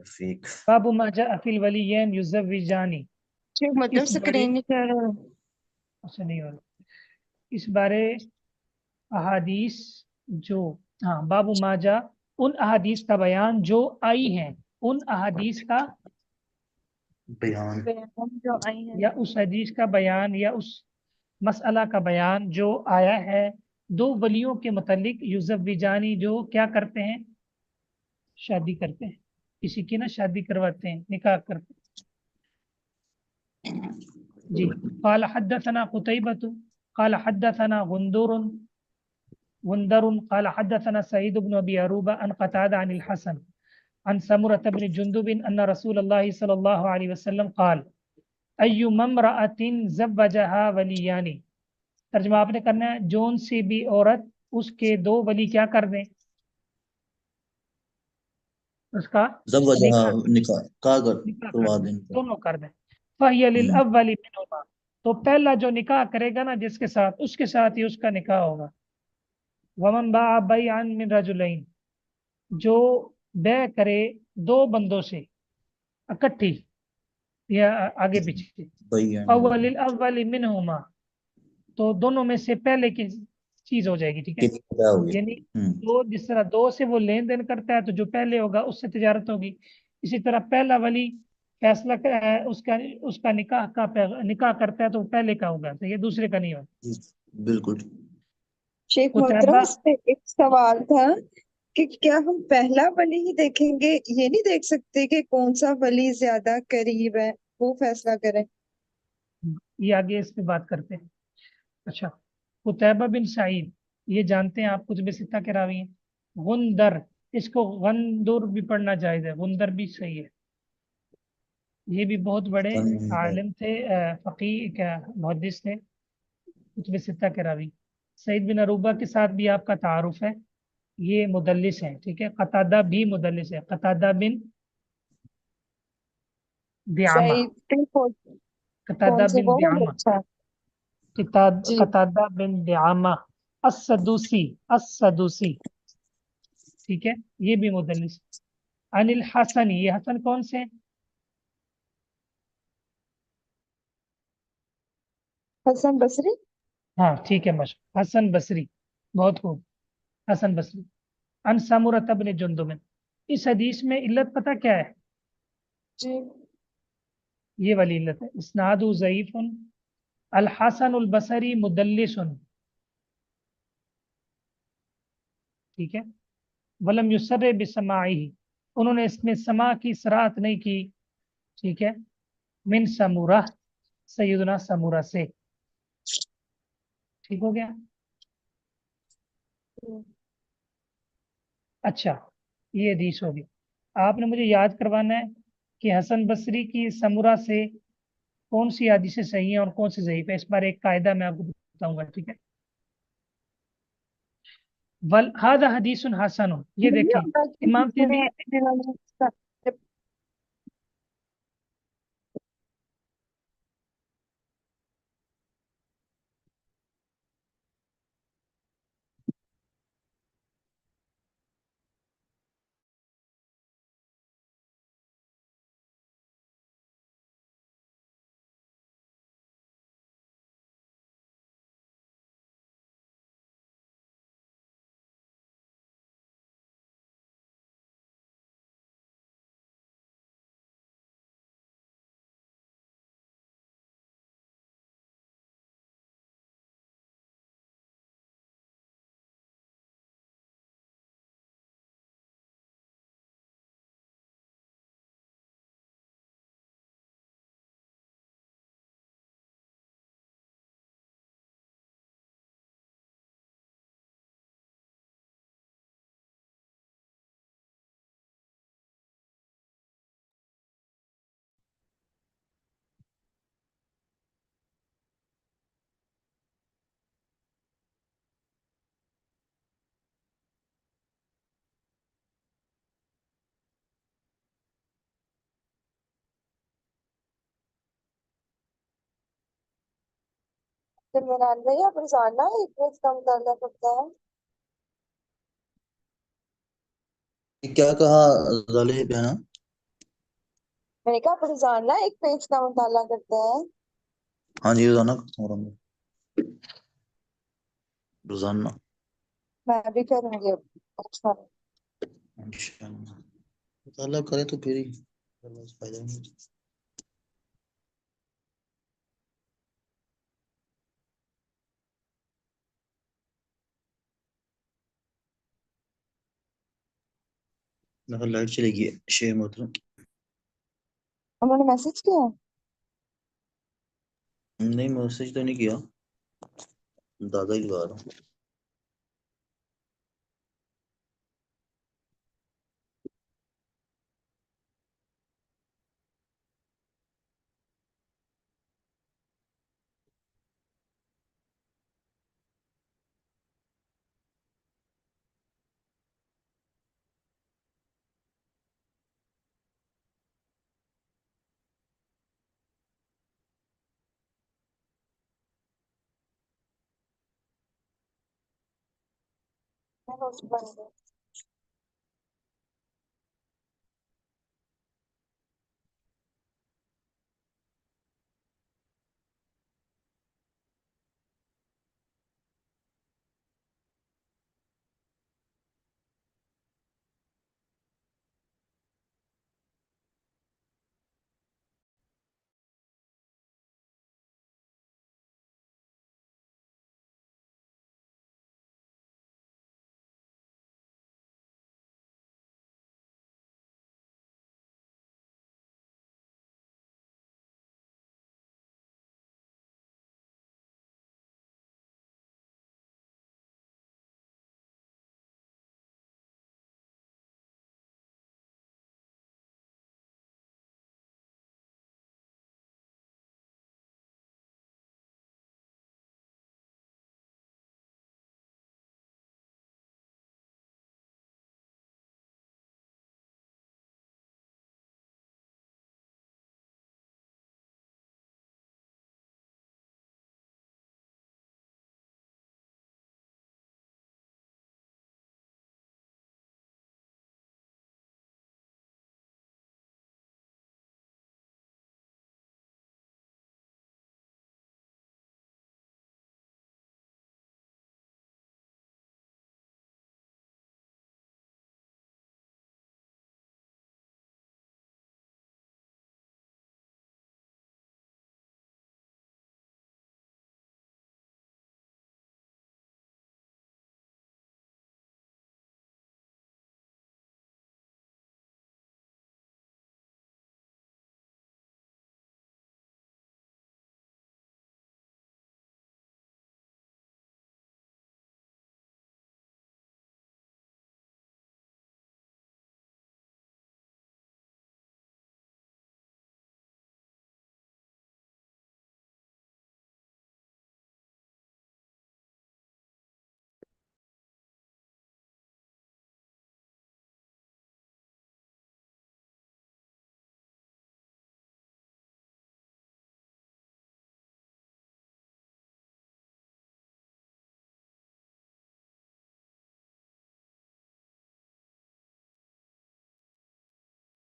Fake باب ما جاء فی الولیین یزوجانی، مطلب اس بارے سکرین نہیں کر رہا. اچھا نہیں ہو رہا، اس بارے احادیث جو، ہاں باب ما جاء، ان احادیث کا بیان جو آئی ہیں، ان احادیث کا بیان جو آئی ہے. یا اس حدیث کا بیان یا اس مسئلہ کا بیان جو آیا ہے دو ولیوں کے متعلق، یزوجانی جو کیا کرتے ہیں، شادی کرتے ہیں، کسی کی نا شادی کرواتے ہیں، نکاح کرتے ہیں. جی قال حدثنا قتيبة قال حدثنا غندر قال حدثنا سعيد بن ابي عروبة عن قتادة عن الحسن عن سمرة بن جندب ان رسول الله صلى الله عليه وسلم قال ايما امرأة زوجها وليان. ترجمہ آپ نے کرنا ہے، جون سی بھی عورت اس کے دو ولی کیا کر دیں، اس کا زوجہا نکاح کا نکاح کر کروا دیں، دیں. دونوں کر دیں. فَهِيَ لِلْأَوَّلِ مِنْهُمَا، تو پہلا جو نکاح کرے گا نا جس کے ساتھ، اس کے ساتھ ہی اس کا نکاح ہوگا. وَمَنْ بَاعَ بَيْعًا مِنْ رَجُلَيْنِ، جو بے کرے دو بندوں سے اکٹھی یا آگے پیچھے، بیان فَهُوَ لِلْأَوَّلِ مِنْهُمَا، تو دونوں میں سے پہلے کی چیز ہو جائے گی. ٹھیک ہے، کیا ہو گیا. یعنی دو، جس طرح دو سے وہ لین دین کرتا ہے تو جو پہلے ہوگا اس سے تجارت ہوگی، اسی طرح پہلا ولی فیصلہ اس کا نکاح کرتا ہے تو وہ پہلے کا ہوگا، تو یہ دوسرے کا نہیں ہوگا. بالکل. شیخ محترم قتیبہ، اس پہ ایک سوال تھا کہ کیا ہم پہلا ولی ہی دیکھیں گے، یہ نہیں دیکھ سکتے کہ کون سا ولی زیادہ قریب ہے وہ فیصلہ کریں؟ یہ آگے اس پہ بات کرتے ہیں. اچھا، قتیبہ بن سعید، یہ جانتے ہیں آپ، کتب ستہ کے راوی ہیں. غندر، اس کو غندر بھی پڑھنا جائز ہے، غندر بھی صحیح ہے. یہ بھی بہت بڑے عالم تھے، فقیہ کا محدث تھے، کتب ستہ کے راوی. سعید بن عروبہ کے ساتھ بھی آپ کا تعارف ہے، یہ مدلس ہے. ٹھیک ہے، قتادہ بھی مدلس ہے، قتادہ بن دعامہ، صحیح. قتادہ کون سے بن وہ؟ دعامہ، اچھا جی. قتادہ بن دعامہ السدوسی، السدوسی. ٹھیک ہے، یہ بھی مدلس. عن الحسن، یہ حسن کون سے ہیں؟ حسن بصری. ہاں ٹھیک ہے، مشہور حسن بصری، بہت خوب، حسن بصری. عن سمرۃ بن جندب، اس حدیث میں علت پتہ کیا ہے؟ جی. یہ والی علت ہے، اسناد ضعیف، الحسن البصری مدلس. ٹھیک ہے، ولم یسر بسماعہ، انہوں نے اس میں سماع کی صراحت نہیں کی. ٹھیک ہے، من سمورہ، سیدنا سمورہ سے. ٹھیک ہو گیا. اچھا، یہ حدیث ہوگی. آپ نے مجھے یاد کروانا ہے کہ حسن بصری کی سمورہ سے کون سی حدیثیں صحیح ہیں اور کون سی ضعیف ہے. اس بار ایک قاعدہ میں آپ کو بتاؤں گا. ٹھیک ہے، هذا حدیث حسن، یہ دیکھیں امام ترمذی، عمران بھائی آپ روزانہ ایک روز کا مطالعہ کرتا ہے؟ کیا کہا ظالم بہنا؟ میں نے کہا آپ روزانہ ایک پیج کا مطالعہ کرتے ہیں؟ ہاں جی روزانہ کرتا ہوں روزانہ میں بھی کروں گی اب۔ اچھا، انشاءاللہ مطالعہ کرے تو پھر ہی فائدہ نہیں۔ لائٹ چلے گئی ہے شیر محترم۔ انہوں نے میسج کیا؟ نہیں میسج تو نہیں کیا، دادا ہی لگا رہا ہوں۔ میں نوٹس بن گئی۔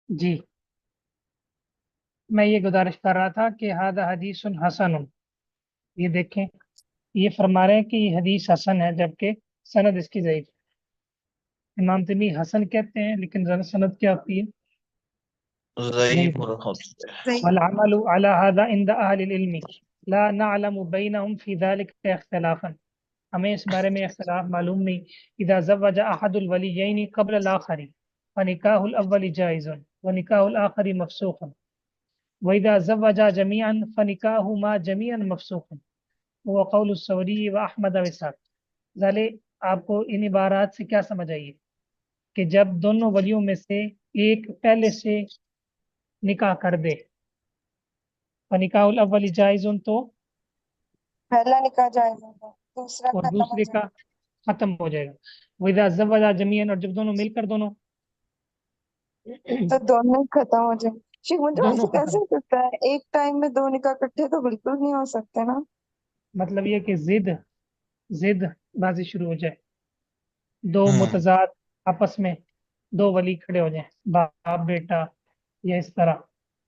جی میں یہ گزارش کر رہا تھا کہ ہذا حدیث حسن، یہ دیکھیں یہ فرما رہے ہیں کہ یہ حدیث حسن ہے جبکہ سند اس کی ضعیف ہے۔ امام تیمی حسن کہتے ہیں لیکن سند کیا ہوتی ہے؟ ضعیف ضعیف۔ صحیح۔ والعمل على هذا عند اہل العلم لا نعلم بینہم فی ذلك اختلافا، ہمیں اس بارے میں اختلاف معلوم نہیں۔ اذا زوج احد الولیین قبل الاخر فنکاح الاول جائز ونکاح الاخر مفسوق، واذا زوجا جميعا فنکاحهما جميعا مفسوق، وہ قول الثوری و احمد و اسحاق۔ ظالے آپ کو ان عبارات سے کیا سمجھ آئیے کہ جب دونوں ولیوں میں سے ایک پہلے سے نکاح کر دے فنکاح الاول جائز تو، پہلا نکاح جائز ہوگا، دوسرا اور ختم ہو دوسرے جائے کا ختم ہو جائے گا۔ وَإِذَا زَوَّجَ جَمِيعًا، اور جب دونوں مل کر دونوں تو دونوں ہی ختم ہو جائیں۔ شیخ مجھے دونوں ایسے کیسے ختم، ہو سکتا ہے؟ ایک ٹائم میں دو نکاح اکٹھے تو بالکل نہیں ہو سکتے نا۔ مطلب یہ کہ ضد بازی شروع ہو جائے، دو متضاد آپس میں دو ولی کھڑے ہو جائیں، باپ بیٹا یا اس طرح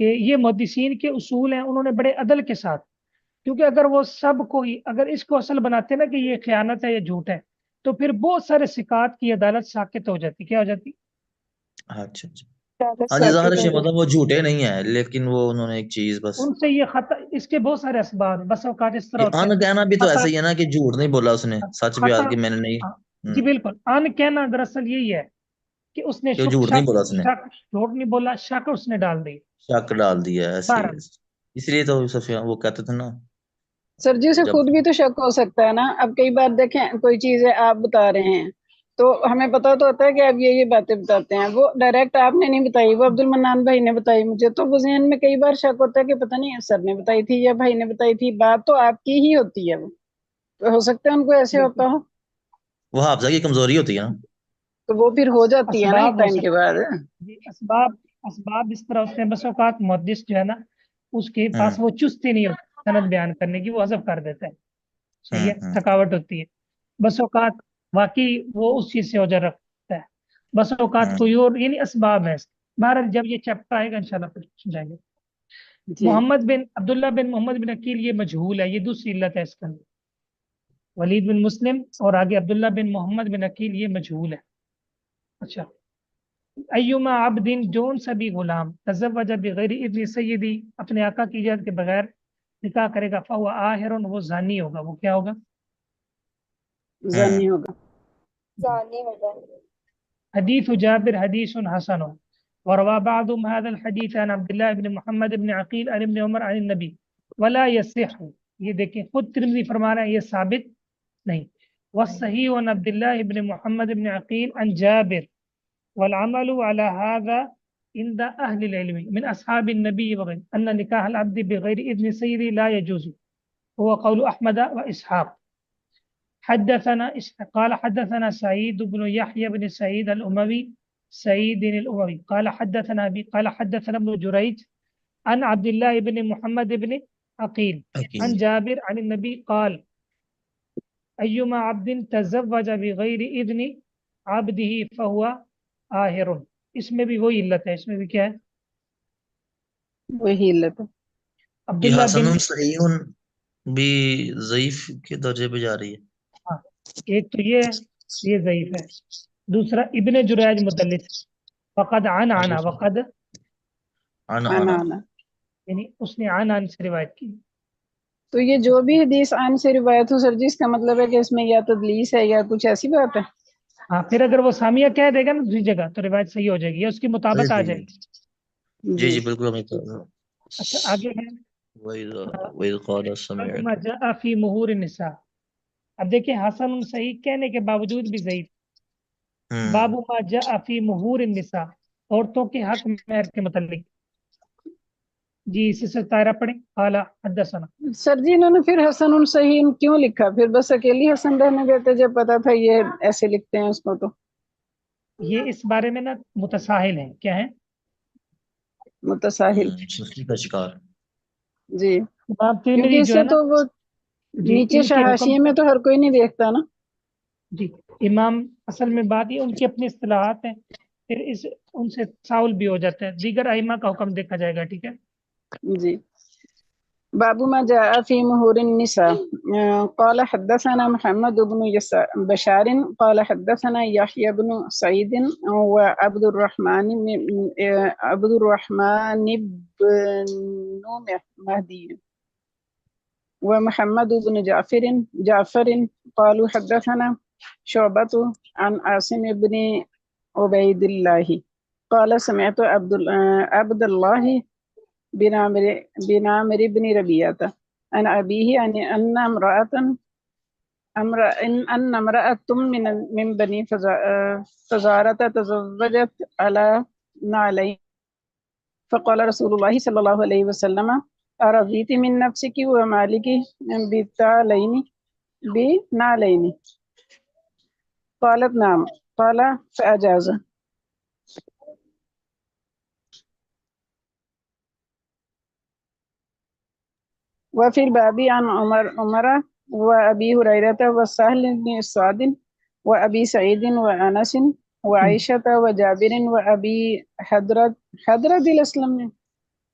کہ یہ محدثین کے اصول ہیں، انہوں نے بڑے عدل کے ساتھ، کیونکہ اگر وہ سب کو ہی اگر اس کو اصل بناتے نا کہ یہ خیانت ہے یا جھوٹ ہے، تو پھر بہت سارے ثقات کی عدالت ساکت ہو جاتی. کیا ہو جاتی؟ اچھا اچھا. عدالت ہاں جی، ظاہر ساکت ہے ہو مطلب وہ جھوٹے نہیں ہیں، لیکن وہ انہوں نے ایک چیز بس ان سے یہ خطا، اس کے بہت سارے اسباب، بس اوقات اس طرح یہ ہوتے ان ہیں. کہنا بھی تو خطا، ایسا ہی ہے نا کہ جھوٹ نہیں بولا اس نے، سچ بھی خطا، آج کہ میں نے نہیں. ہاں، جی بالکل. ان کہنا دراصل یہی ہے کہ اس نے کہ وہ جھوٹ نہیں بولا اس نے، جھوٹ نہیں بولا، شک اس نے ڈال دی. شک ڈال دیا ہے ایسے ہی. بہرحال اس لیے تو سفیان وہ کہتے تھے نا سر جی اسے جب خود بھی تو شک ہو سکتا ہے نا. اب کئی بار دیکھیں کوئی چیزیں آپ بتا رہے ہیں تو ہمیں پتا تو ہوتا ہے کہ آپ یہ باتیں بتاتے ہیں، وہ ڈائریکٹ آپ نے نہیں بتائی، وہ عبد المنان بھائی نے بتائی مجھے، تو وہ ذہن میں کئی بار شک ہوتا ہے کہ پتہ نہیں سر نے بتائی تھی یا بھائی نے بتائی تھی. بات تو آپ کی ہی ہوتی ہے، وہ تو ہو سکتا ہے ان کو ایسے ہوتا ہو، وہ حافظہ کی کمزوری ہوتی ہے نا. تو وہ پھر ہو جاتی ہے نا ایک اسباب ہو ٹائم کے سکتے بعد. ہیں. جی، اسباب اس طرح ہوتے ہیں. بس اوقات محدث جو ہے نا، اس کے پاس وہ چستی نہیں ہوتی سند بیان کرنے کی، وہ حذف کر دیتا ہے. صحیح ہے، تھکاوٹ ہوتی ہے. بس اوقات واقعی وہ اس چیز سے اوجر رکھتا ہے، بس اوقات کوئی اور، یعنی اسباب ہے. بہرحال جب یہ چیپٹر آئے گا انشاءاللہ پھر سمجھائیں گے. جی محمد بن عبداللہ بن محمد بن عقیل یہ مجہول ہے، یہ دوسری علت ہے اس کا. ولید بن مسلم اور آگے عبداللہ بن محمد بن عقیل یہ مجہول ہے. اچھا. ایما عبدین، جون سا بھی غلام تزوج بغیر اذن سیدی، اپنے آقا کی اجازت کے بغیر نکاح کرے گا، فہو آہر، وہ زانی ہوگا. وہ کیا ہوگا؟ زانی ہوگا. زانی ہوگا. حدیث جابر حدیث حسن، وروى بعضهم هذا الحديث عن عبد الله بن محمد بن عقيل عن ابن عمر عن النبي ولا يصح. یہ دیکھیں خود ترمذی فرما رہے ہیں یہ ثابت نہیں. والصحيح عن عبد الله بن محمد بن عقيل عن جابر، والعمل على هذا عند أهل العلم من أصحاب النبي وغيرهم أن نكاح العبد بغير إذن سيده لا يجوز، هو قول أحمد وإسحاق. قال حدثنا سعيد بن يحيى بن سعيد الأموي قال حدثنا أبي قال حدثنا ابن جريج عن عبد الله بن محمد بن عقيل عن جابر عن النبي قال أيما عبد تزوج بغير إذن عبده فهو آہر. اس میں بھی وہی علت ہے، اس میں بھی کیا ہے؟ وہی علت ہے. یہ عبداللہ حسن بن، صحیح بھی ضعیف کے درجے پہ جا رہی ہے. ہاں، ایک تو یہ ضعیف ہے. دوسرا ابن جریج مدلس، وقد عن وقد آنا یعنی اس نے عن سے روایت کی. تو یہ جو بھی حدیث عن سے روایت ہو سر جی، اس کا مطلب ہے کہ اس میں یا تدلیس ہے یا کچھ ایسی بات ہے. ہاں، پھر اگر وہ سامیہ کہہ دے گا نا دوسری جگہ تو روایت صحیح ہو جائے گی یا اس کی مطابق آ جائے گی. جی جی بالکل. اچھا آگے ہے وَإِذْ قَالَ سَمِعْتُ. ما جاء فی مہور النساء. اب دیکھیں حسن صحیح کہنے کے باوجود بھی ضعیف. باب ما جاء فی مہور النساء، عورتوں کے حق مہر کے متعلق. جی اسی سے طائرہ پڑھیں. قال حدثنا. سر جی انہوں نے پھر حسن صحیح کیوں لکھا؟ پھر بس اکیلی حسن رہنے دیتے جب پتا تھا یہ ایسے لکھتے ہیں اس کو. تو یہ اس بارے میں نا متساہل ہیں. کیا ہے؟ متساہل. سستی کا شکار. جی امام کیونکہ ترمذی اس جو سے ہے نا، تو وہ جی نیچے ان کے حکم حاشیے میں تو ہر کوئی نہیں دیکھتا نا. جی امام اصل میں بات یہ ان کی اپنی اصطلاحات ہیں، پھر ان سے تساہل بھی ہو جاتا ہے. دیگر ائمہ کا حکم دیکھا جائے گا. ٹھیک ہے. جی باب ما جاء في مهور النساء. قال حدثنا محمد بن بشار قال حدثنا يحيى بن سعيد وعبد الرحمن بن مهدي ومحمد بن جعفر قالوا حدثنا شعبة عن عاصم بن عبيد الله قال سمعت عبد الله بن عامر بن ربيعة عن أبيه أن امرأة من بني فزارة تزوجت على نعلين فقال رسول الله صلى الله عليه وسلم أرضيت من نفسك ومالك بنعلين؟ قالت نعم. قال فأجاز. وفي الباب عن عمر وأبي هريرة وسهل بن سعد وأبي سعيد وأنس وعائشة وجابر وأبي حضرة الأسلم.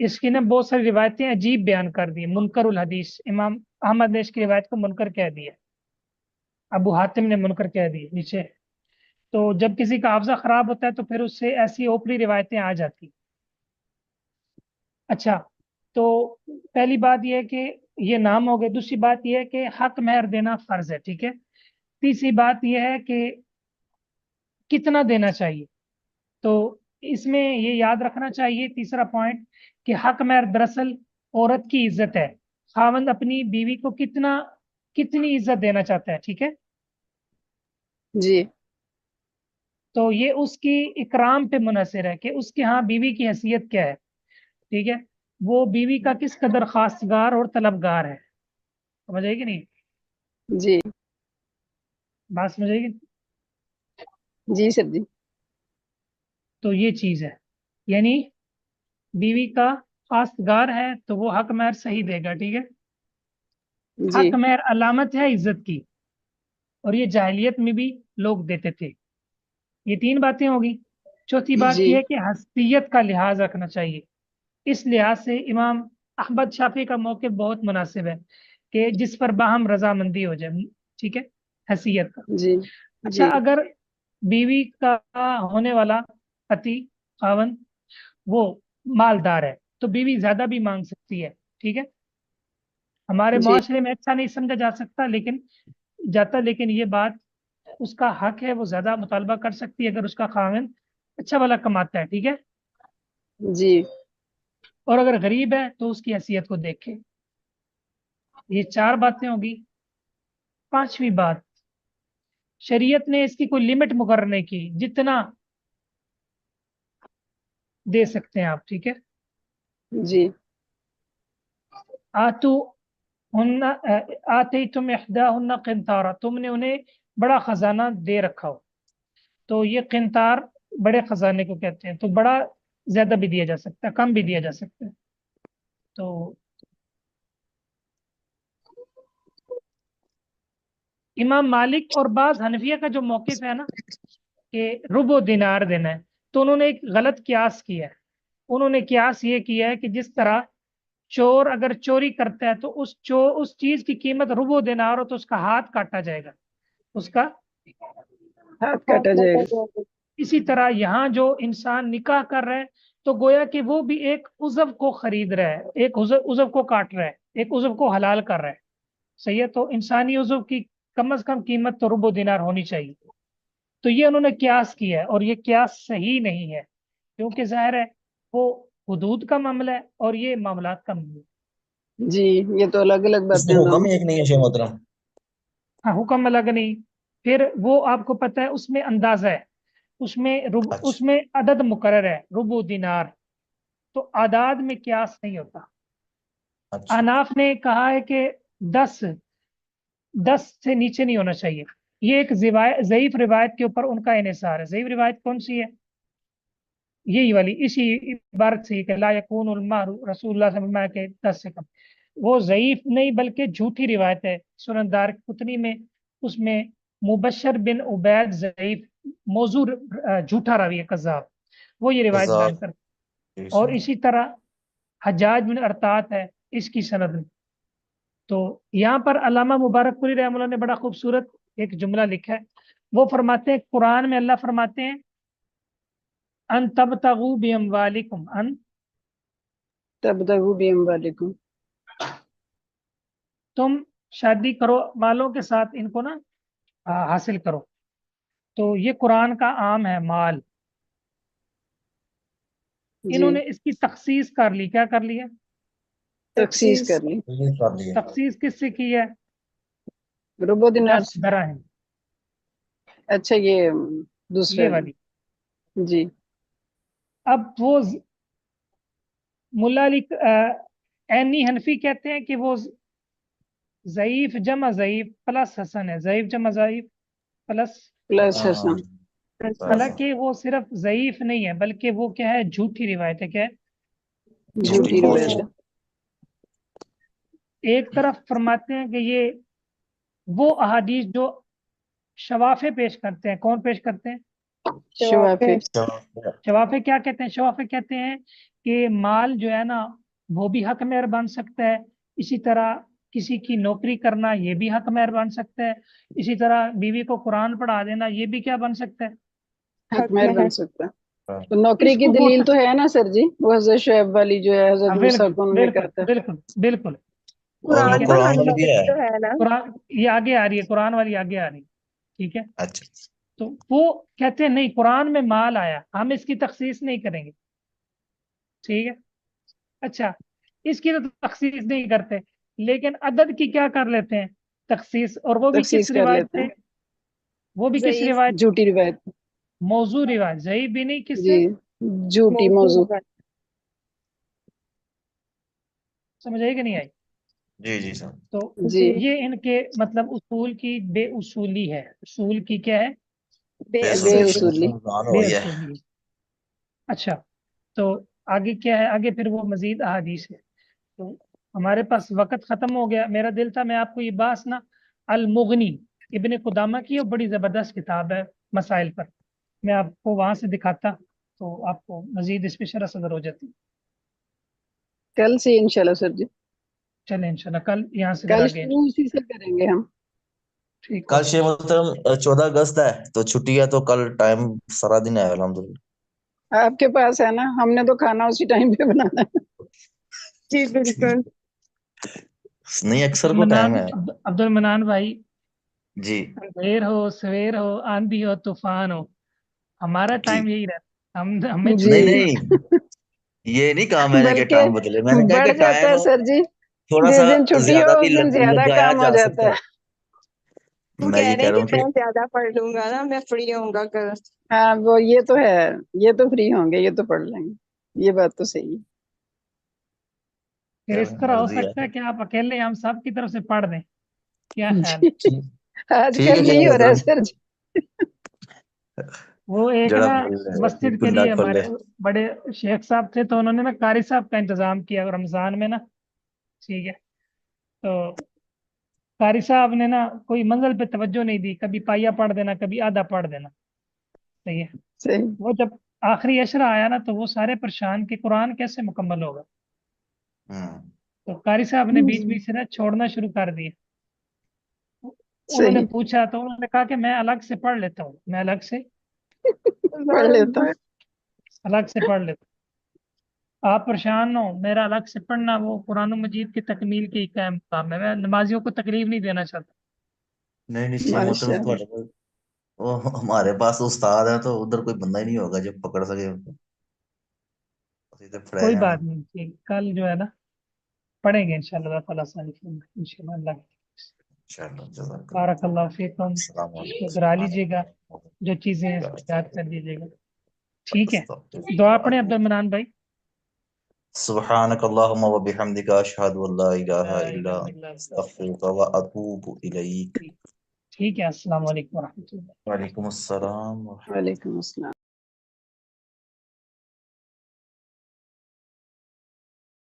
اس کی نا بہت ساری روایتیں عجیب بیان کر دی، منکر الحدیث، امام احمد نے اس کی روایت کو منکر کہہ دیا، ابو حاتم نے منکر کہہ دی نیچے۔ تو جب کسی کا حافظہ خراب ہوتا ہے تو پھر اس سے ایسی اوپری روایتیں آ جاتی۔ اچھا، تو پہلی بات یہ ہے کہ یہ نام ہو گئے، دوسری بات یہ ہے کہ حق مہر دینا فرض ہے، ٹھیک ہے۔ تیسری بات یہ ہے کہ کتنا دینا چاہیے، تو اس میں یہ یاد رکھنا چاہیے تیسرا پوائنٹ کہ حق مہر دراصل عورت کی عزت ہے، خاوند اپنی بیوی کو کتنی عزت دینا چاہتا ہے، ٹھیک ہے۔ جی تو یہ اس کی اکرام پہ منحصر ہے کہ اس کے ہاں بیوی کی حیثیت کیا ہے، ٹھیک ہے، وہ بیوی کا کس قدر خواستگار اور طلبگار ہے۔ سمجھ آئے گی نہیں جی بات؟ سمجھ آئے گی؟ جی سر جی تو یہ چیز ہے، یعنی بیوی کا خواستگار ہے تو وہ حق مہر صحیح دے گا، ٹھیک ہے۔ جی حق مہر علامت ہے عزت کی، اور یہ جاہلیت میں بھی لوگ دیتے تھے۔ یہ تین باتیں ہوگی۔ چوتھی بات جی یہ ہے کہ حیثیت کا لحاظ رکھنا چاہیے، اس لحاظ سے امام احمد شافعی کا موقف بہت مناسب ہے کہ جس پر باہم رضامندی ہو جائے، ٹھیک ہے، حیثیت کا۔ جی اچھا، جی اگر بیوی کا ہونے والا پتی خاوند وہ مالدار ہے تو بیوی زیادہ بھی مانگ سکتی ہے، ٹھیک ہے۔ ہمارے جی معاشرے میں اچھا نہیں سمجھا جا سکتا لیکن یہ بات اس کا حق ہے، وہ زیادہ مطالبہ کر سکتی ہے اگر اس کا خاوند اچھا والا کماتا ہے، ٹھیک ہے۔ جی اور اگر غریب ہے تو اس کی حیثیت کو دیکھے۔ یہ چار باتیں ہوگی۔ پانچویں بات، شریعت نے اس کی کوئی لمٹ مقرر نہیں کی، جتنا دے سکتے ہیں آپ، ٹھیک ہے۔ جی آتو آتے تم احداہن قنطارا، تم نے انہیں بڑا خزانہ دے رکھا ہو، تو یہ قنطار بڑے خزانے کو کہتے ہیں، تو بڑا زیادہ بھی دیا جا سکتا ہے، کم بھی دیا جا سکتا ہے۔ تو امام مالک اور بعض حنفیہ کا جو موقف ہے نا کہ ربع دینار دینا ہے، تو انہوں نے ایک غلط قیاس کیا ہے۔ انہوں نے قیاس یہ کیا ہے کہ جس طرح چور اگر چوری کرتا ہے تو اس چیز کی قیمت ربع دینار ہو تو اس کا ہاتھ کاٹا جائے گا، اس کا۔ ہاتھ کاٹا جائے گا۔ اسی طرح یہاں جو انسان نکاح کر رہا ہے تو گویا کہ وہ بھی ایک عضو کو خرید رہا ہے، ایک عضو کو کاٹ رہا ہے، ایک عضو کو حلال کر رہا ہے، صحیح ہے۔ تو انسانی عضو کی کم از کم قیمت تو ربع دینار ہونی چاہیے۔ تو یہ انہوں نے قیاس کیا ہے، اور یہ قیاس صحیح نہیں ہے، کیونکہ ظاہر ہے وہ حدود کا معاملہ ہے اور یہ معاملات کا معاملہ ہے۔ جی یہ تو الگ الگ اس باتیں میں ہیں حکم دونوں۔ ہی ایک نہیں ہے شیخ محترم۔ ہاں، حکم الگ نہیں، پھر وہ آپ کو پتہ ہے اس میں اندازہ ہے، اس اچھا میں عدد مقرر ہے، ربع دینار، تو اعداد میں قیاس نہیں ہوتا۔ اچھا احناف نے کہا ہے کہ 10 سے نیچے نہیں ہونا چاہیے۔ یہ ایک ضعیف روایت کے اوپر ان کا انحصار ہے۔ ضعیف روایت کون سی ہے؟ یہی والی، اسی عبارت سے کہ لا یکون المہر رسول اللہ صلی اللہ علیہ وسلم کے 10 سے کم۔ وہ ضعیف نہیں بلکہ جھوٹی روایت ہے، سنن دار قطنی میں اس میں مبشر بن عبید ضعیف، موضوع جھوٹا راوی ہے، کذاب، وہ یہ روایت جزاک بیان کرتا۔ اور اسی طرح حجاج بن ارطاط ہے اس کی سند میں۔ تو یہاں پر علامہ مبارک پوری رحمہ اللہ نے بڑا خوبصورت ایک جملہ لکھا ہے۔ وہ فرماتے ہیں، قرآن میں اللہ فرماتے ہیں ان تبتغوا باموالکم، تبتغوا باموالکم، تم شادی کرو مالوں کے ساتھ، ان کو نا حاصل کرو۔ تو یہ قرآن کا عام ہے مال۔ جی انہوں نے اس کی تخصیص کر لی، کیا کر لیا؟ تخصیص کر لی، کر لیے۔ تخصیص کس سے کی ہے؟ ربع دینار سے۔ دراہم، اچھا یہ دوسرا یہ والی۔ جی اب وہ ملا علی عینی حنفی کہتے ہیں کہ وہ ضعیف جمع ضعیف پلس حسن ہے، ضعیف جمع ضعیف پلس، پلس حسن۔ حالانکہ وہ صرف ضعیف نہیں ہے بلکہ وہ کیا ہے؟ جھوٹی روایت ہے۔ کیا ہے؟ جھوٹی روایت ہے۔ ایک طرف فرماتے ہیں کہ یہ وہ احادیث جو شوافے پیش کرتے ہیں، کون پیش کرتے ہیں؟ شوافے۔ شوافے کیا کہتے ہیں؟ شوافے کہتے ہیں کہ مال جو ہے نا وہ بھی حق مہر بن سکتا ہے، اسی طرح کسی کی نوکری کرنا یہ بھی حق مہر بن سکتا ہے، اسی طرح بیوی کو قرآن پڑھا دینا یہ بھی کیا بن سکتا ہے؟ حق مہر بن سکتا ہے۔ ہاں، تو نوکری اس کی کو دلیل موٹا تو ہے نا سر جی، وہ حضرت شعیب والی جو ہے حضرت موسیٰ کو انہوں نے بالکل کہا تھا۔ بالکل بالکل اور وہ ٹھیک ہے، قرآن والی بھی ہے۔ تو ہے نا، قرآن یہ آگے آ رہی ہے، قرآن والی آگے آ رہی ہے، ٹھیک ہے۔ اچھا تو وہ کہتے ہیں نہیں قرآن میں مال آیا، ہم اس کی تخصیص نہیں کریں گے، ٹھیک ہے۔ اچھا اس کی تو تخصیص نہیں کرتے، لیکن عدد کی کیا کر لیتے ہیں تخصیص، اور وہ بھی کس تخصیص کر روایت لیتے سے؟ ہیں، وہ بھی کس ضعیف روایت؟ جھوٹی روایت، موضوع روایت، ضعیف بھی نہیں، کس سے؟ جی جھوٹی موضوع، سمجھ آئی کہ نہیں آئی؟ جی جی سر، تو جی یہ ان کے مطلب اصول کی بے اصولی ہے، اصول کی کیا ہے؟ بے بے بے اصولی۔ اصولی۔ نقصان ہو بے گیا ہے۔ اصولی ہے۔ اچھا تو آگے کیا ہے؟ آگے پھر وہ مزید احادیث ہے۔ تو ہمارے پاس وقت ختم ہو گیا، میرا دل تھا میں آپ کو یہ بات نا المغنی ابن قدامہ کی، اور بڑی زبردست کتاب ہے مسائل پر، میں آپ کو وہاں سے دکھاتا تو آپ کو مزید اس پہ شرح صدر ہو جاتی۔ کل سے انشاءاللہ سر جی، چلیں انشاءاللہ کل یہاں سے کل ذرا گئے، شروع اسی سے کریں گے ہم۔ ٹھیک ہو کل گیا۔ شیخ محترم 14 اگست ہے تو چھٹی ہے، تو کل ٹائم سارا دن ہے الحمدللہ۔ آپ کے پاس ہے نا، ہم نے تو کھانا اسی ٹائم پہ بنانا ہے۔ جی بالکل۔ نہیں اکثر کو ٹائم ہے عبد المنان بھائی، جی دیر ہو سویر ہو آندھی ہو طوفان ہو، ہمارا جی۔ ٹائم یہی رہتا، ہمیں جی نہیں نہیں، یہ نہیں کہا میں نے کہ بلکہ ٹائم بدلے، میں نے کہا بڑھ کہ جاتا ہے ٹائم سر جی، تھوڑا جس سا دن چھٹی ہو زیادہ بھی اس دن زیادہ لگایا کام ہو جا جاتا سکتا ہے۔ وہ میں کہہ یہ رہے کہہ ہیں رہا کہ ہوں میں کہ زیادہ پڑھ لوں گا نا، میں فری ہوں گا کل۔ ہاں وہ یہ تو ہے، یہ تو فری ہوں گے، یہ تو پڑھ لیں گے، یہ بات تو صحیح ہے۔ پھر اس چلیں، طرح ہو مرضی سکتا ہے کہ آپ اکیلے ہم سب کی طرف سے پڑھ دیں، کیا خیال؟ جی ٹھیک آج ٹھیک ہے کل شیخ یہی ہو رہا ہے محترم، سر جی۔ وہ ایک جڑا نا کھول لے مسجد کے کنڈا لیے کھول لے۔ ہمارے بڑے شیخ صاحب تھے، تو انہوں نے نا قاری صاحب کا انتظام کیا رمضان میں نا، ٹھیک ہے۔ تو قاری صاحب نے نا کوئی منزل پہ توجہ نہیں دی، کبھی پائیا پڑھ دینا کبھی آدھا پڑھ دینا، صحیح ہے۔ صحیح، وہ جب آخری عشرہ آیا نا تو وہ سارے پریشان کہ قرآن کیسے مکمل ہوگا، تو قاری صاحب نے بیچ بیچ سے نا چھوڑنا شروع کر دیا۔ انہوں نے صحیح پوچھا تو انہوں نے کہا کہ میں الگ سے پڑھ لیتا ہوں، میں الگ سے پڑھ لیتا ہوں۔ پڑھ لیتا ہوں، آپ پریشان نہ ہو، میرا الگ سے پڑھنا وہ قرآن مجید کی تکمیل کے قائم کام ہے، میں نمازیوں کو تکلیف نہیں دینا چاہتا۔ نہیں نہیں شیخ ماشاء محترم، اللہ، تھوڑے کوئی وہ ہمارے پاس استاد ہے تو ادھر کوئی بندہ ہی نہیں ہوگا جو پکڑ سکے ان کو، سیدھے پڑھائے کوئی جانا۔ بات نہیں، ٹھیک، کل جو ہے نا پڑھیں گے انشاءاللہ، اللہ تعالیٰ سے انشاءاللہ۔ اللہ چلو جزاک اللہ، بارک اللہ فیکم، السلام اس کو کرا لیجیے گا، جو چیزیں ہیں اس کو یاد کر لیجیے گا، ٹھیک ہے۔ دعا پڑھیں عبد علیکم۔ المنان بھائی۔ سبحانک اللہم و بحمدک، اشہد ان لا الہ لا الا الہ انت، الا انت، استغفرک و اتوب الیک۔ ٹھیک ہے، السلام علیکم ورحمۃ اللہ۔ وعلیکم السلام ورحمۃ اللہ۔ وعلیکم السلام۔